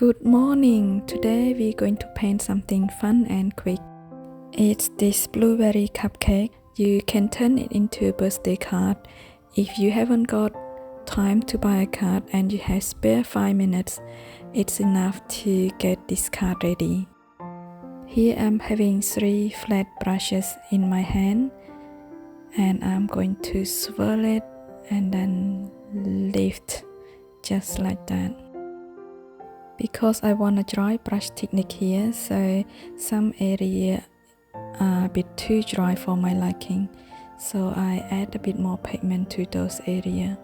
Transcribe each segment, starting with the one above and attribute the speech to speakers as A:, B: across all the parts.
A: Good morning! Today we're going to paint something fun and quick. It's this blueberry cupcake. You can turn it into a birthday card. If you haven't got time to buy a card and you have spare 5 minutes, it's enough to get this card ready. Here I'm having 3 flat brushes in my hand and I'm going to swirl it and then lift just like that. Because I want a dry brush technique here, so some area are a bit too dry for my liking, so I add a bit more pigment to those areas.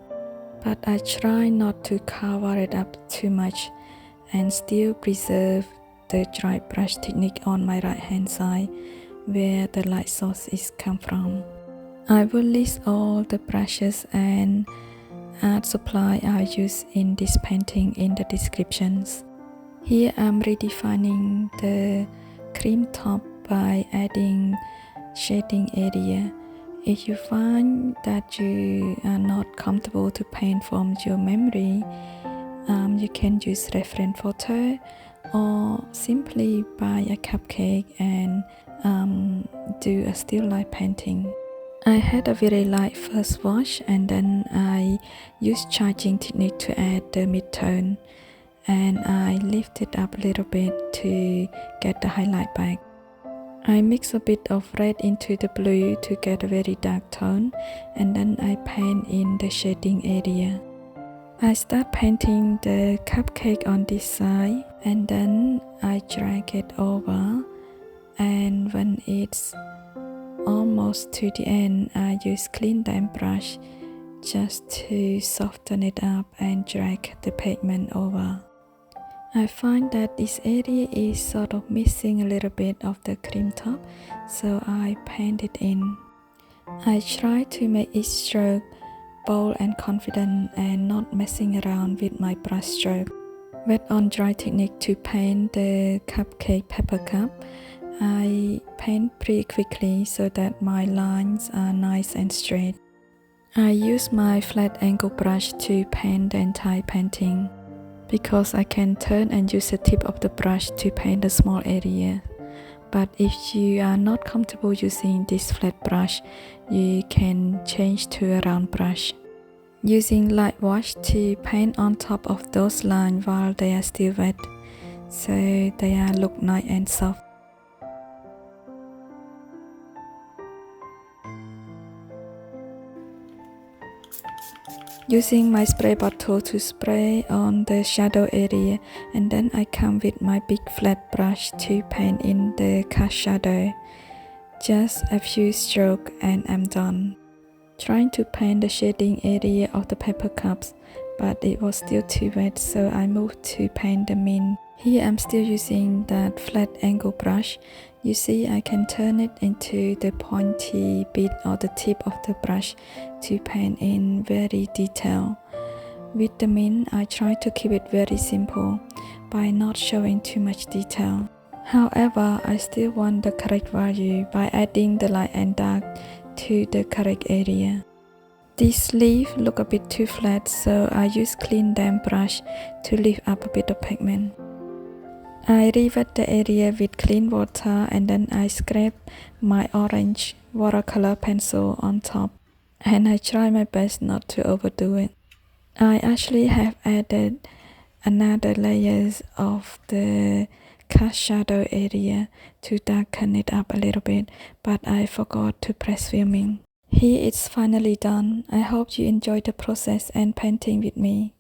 A: But I try not to cover it up too much and still preserve the dry brush technique on my right hand side where the light source is come from. I will list all the brushes and art supply I use in this painting in the descriptions. Here I'm redefining the cream top by adding shading area. If you find that you are not comfortable to paint from your memory, you can use reference photo or simply buy a cupcake and do a still life painting. I had a very light first wash and then I used charging technique to add the mid-tone and I lift it up a little bit to get the highlight back. I mix a bit of red into the blue to get a very dark tone and then I paint in the shading area. I start painting the cupcake on this side and then I drag it over, and when it's almost to the end, I use clean damp brush just to soften it up and drag the pigment over. I find that this area is sort of missing a little bit of the cream top, so I paint it in. I try to make each stroke bold and confident and not messing around with my brush stroke. Wet on dry technique to paint the cupcake pepper cup. I paint pretty quickly so that my lines are nice and straight. I use my flat angle brush to paint the entire painting because I can turn and use the tip of the brush to paint a small area. But if you are not comfortable using this flat brush, you can change to a round brush. Using light wash to paint on top of those lines while they are still wet, so they look nice and soft. Using my spray bottle to spray on the shadow area, and then I come with my big flat brush to paint in the cast shadow. Just a few strokes and I'm done. Trying to paint the shading area of the paper cups, but it was still too wet, so I moved to paint the mint. Here I'm still using that flat angle brush. You see I can turn it into the pointy bit or the tip of the brush to paint in very detail. With the mint, I try to keep it very simple by not showing too much detail. However, I still want the correct value by adding the light and dark to the correct area. This leaf look a bit too flat, so I use clean damp brush to lift up a bit of pigment. I re-wet the area with clean water and then I scrape my orange watercolor pencil on top, and I try my best not to overdo it. I actually have added another layers of the cast shadow area to darken it up a little bit, but I forgot to press filming. Here it's finally done. I hope you enjoyed the process and painting with me.